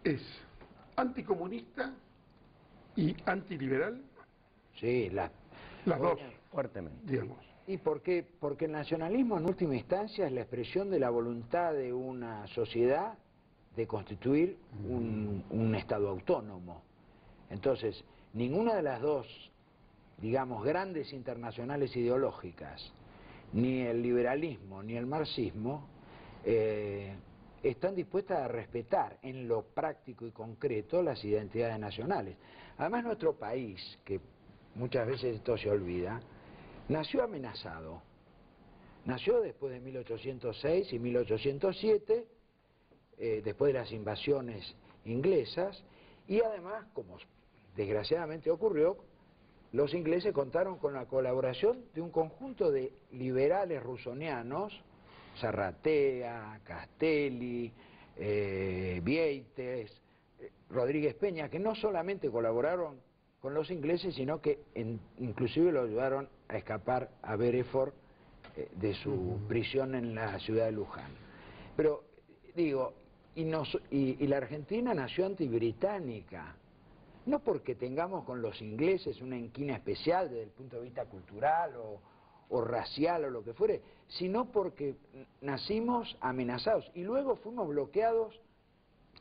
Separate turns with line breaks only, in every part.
es anticomunista y antiliberal.
Sí,
Las dos,
fuertemente.
digamos.
¿Y por qué? Porque el nacionalismo en última instancia es la expresión de la voluntad de una sociedad de constituir un Estado autónomo. Entonces, ninguna de las dos, digamos, grandes internacionales ideológicas, ni el liberalismo ni el marxismo, están dispuestas a respetar en lo práctico y concreto las identidades nacionales. Además, nuestro país, que muchas veces esto se olvida, nació amenazado. Nació después de 1806 y 1807, después de las invasiones inglesas, y además, como desgraciadamente ocurrió, los ingleses contaron con la colaboración de un conjunto de liberales rusonianos, Zarratea, Castelli, Vieites, Rodríguez Peña, que no solamente colaboraron con los ingleses, sino que inclusive lo ayudaron a escapar a Bereford de su prisión en la ciudad de Luján. Pero, digo, y la Argentina nació antibritánica, no porque tengamos con los ingleses una inquina especial desde el punto de vista cultural o racial o lo que fuere, sino porque nacimos amenazados y luego fuimos bloqueados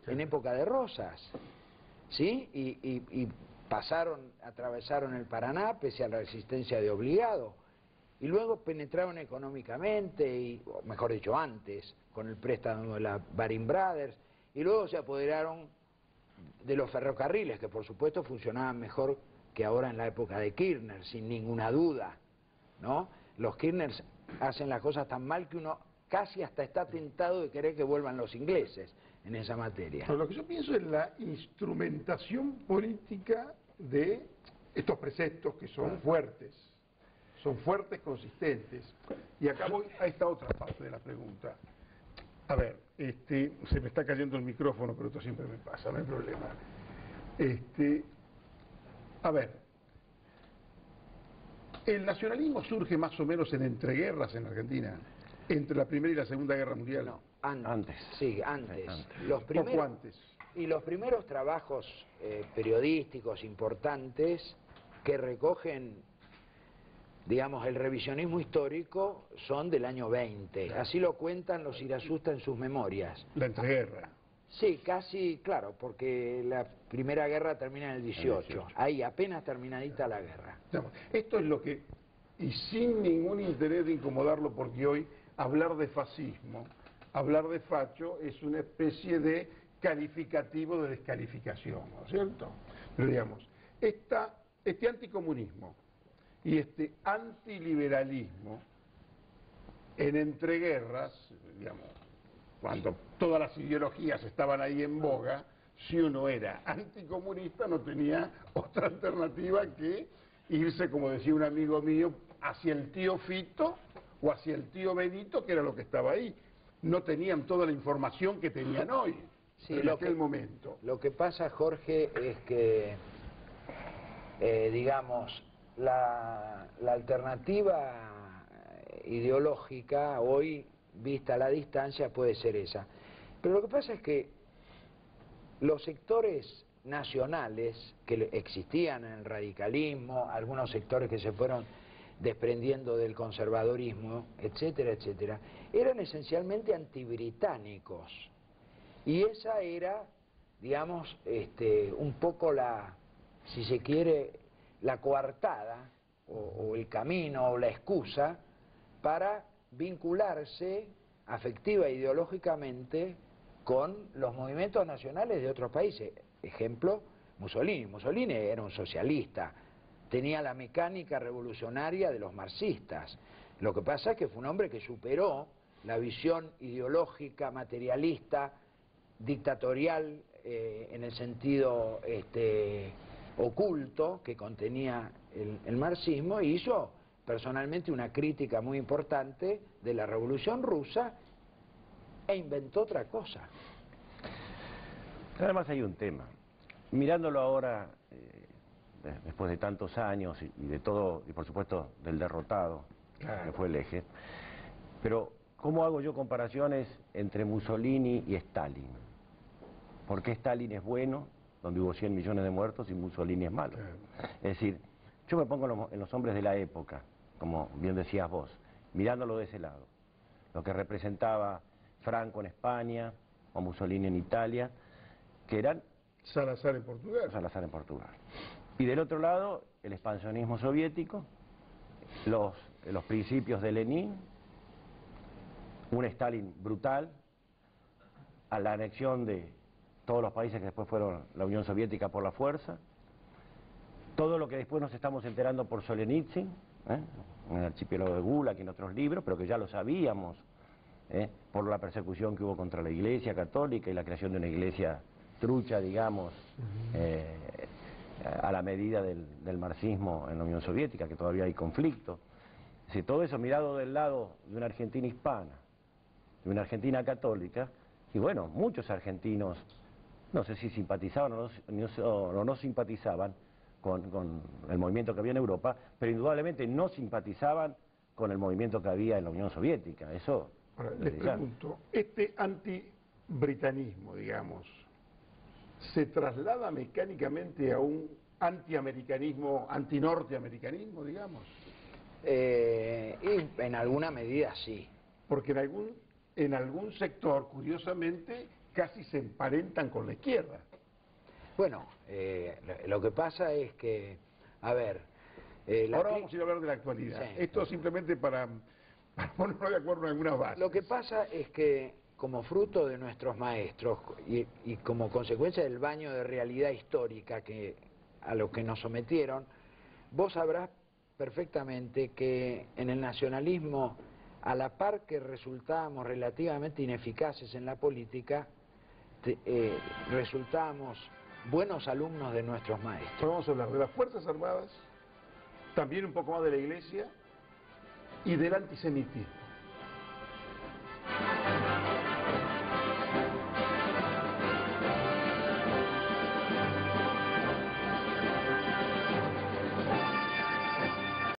en época de Rosas, ¿sí? Y atravesaron el Paraná pese a la resistencia de Obligado, y luego penetraron económicamente, o mejor dicho antes, con el préstamo de la Baring Brothers, y luego se apoderaron de los ferrocarriles, que por supuesto funcionaban mejor que ahora en la época de Kirchner, sin ninguna duda, ¿no? Los Kirchners hacen las cosas tan mal que uno casi hasta está tentado de querer que vuelvan los ingleses en esa materia.
Pero lo que yo pienso es la instrumentación política de estos preceptos que son fuertes, consistentes. Y acá voy a esta otra parte de la pregunta. A ver, se me está cayendo el micrófono, pero esto siempre me pasa, no hay problema. A ver, el nacionalismo surge más o menos en entreguerras en Argentina, entre la Primera y la Segunda Guerra Mundial.
No, antes. Sí, antes.
Poco antes.
Y los primeros trabajos periodísticos importantes que recogen, digamos, el revisionismo histórico son del año 20. Así lo cuentan los Irasusta en sus memorias.
La entreguerra.
Sí, casi, claro, porque la Primera Guerra termina en el 18. Ahí, apenas terminadita la guerra.
Esto es lo que, y sin ningún interés de incomodarlo, porque hoy hablar de fascismo, hablar de facho, es una especie de calificativo de descalificación, ¿no es cierto? Pero digamos, este anticomunismo y este antiliberalismo en entreguerras, digamos, cuando todas las ideologías estaban ahí en boga, si uno era anticomunista no tenía otra alternativa que irse, como decía un amigo mío, hacia el tío Fito o hacia el tío Benito, que era lo que estaba ahí. No tenían toda la información que tenían hoy, en aquel momento.
Lo que pasa, Jorge, es que, digamos, la alternativa ideológica hoy, vista a la distancia, puede ser esa. Pero lo que pasa es que los sectores nacionales que existían en el radicalismo, algunos sectores que se fueron desprendiendo del conservadorismo, etcétera, etcétera, eran esencialmente antibritánicos. Y esa era, digamos, un poco si se quiere, la coartada, o el camino, o la excusa, para vincularse afectiva e ideológicamente con los movimientos nacionales de otros países. Ejemplo, Mussolini. Mussolini era un socialista, tenía la mecánica revolucionaria de los marxistas. Lo que pasa es que fue un hombre que superó la visión ideológica, materialista, dictatorial, en el sentido oculto que contenía el marxismo, y hizo personalmente una crítica muy importante de la Revolución Rusa e inventó otra cosa.
Además hay un tema, mirándolo ahora, después de tantos años y de todo, y por supuesto del derrotado, que fue el Eje, pero ¿cómo hago yo comparaciones entre Mussolini y Stalin? ¿Por qué Stalin es bueno, donde hubo 100 millones de muertos, y Mussolini es malo?
Claro.
Es decir, yo me pongo en los hombres de la época, como bien decías vos, mirándolo de ese lado. Lo que representaba Franco en España, o Mussolini en Italia, que eran...
Salazar en Portugal.
Salazar en Portugal. Y del otro lado, el expansionismo soviético, los principios de Lenin, un Stalin brutal, a la anexión de todos los países que después fueron la Unión Soviética por la fuerza, todo lo que después nos estamos enterando por Solzhenitsyn, en el archipiélago de Gulag y en otros libros, pero que ya lo sabíamos, por la persecución que hubo contra la Iglesia católica y la creación de una iglesia trucha, digamos, a la medida del marxismo en la Unión Soviética, que todavía hay conflicto. Es decir, todo eso mirado del lado de una Argentina hispana, de una Argentina católica, y bueno, muchos argentinos, no sé si simpatizaban o no simpatizaban con el movimiento que había en Europa, pero indudablemente no simpatizaban con el movimiento que había en la Unión Soviética. Eso.
Ahora, les pregunto, este antibritanismo, digamos, ¿se traslada mecánicamente a un antiamericanismo, antinorteamericanismo, digamos?
Y en alguna medida sí.
Porque en algún sector, curiosamente, casi se emparentan con la izquierda.
Bueno, lo que pasa es que, a ver...
Ahora vamos a ir a hablar de la actualidad.
Sí.
Esto simplemente para ponernos de acuerdo en algunas bases.
Lo que pasa es que, como fruto de nuestros maestros y como consecuencia del baño de realidad histórica a lo que nos sometieron, vos sabrás perfectamente que en el nacionalismo, a la par que resultábamos relativamente ineficaces en la política, resultábamos buenos alumnos de nuestros maestros.
Vamos a hablar de las Fuerzas Armadas, también un poco más de la Iglesia y del antisemitismo.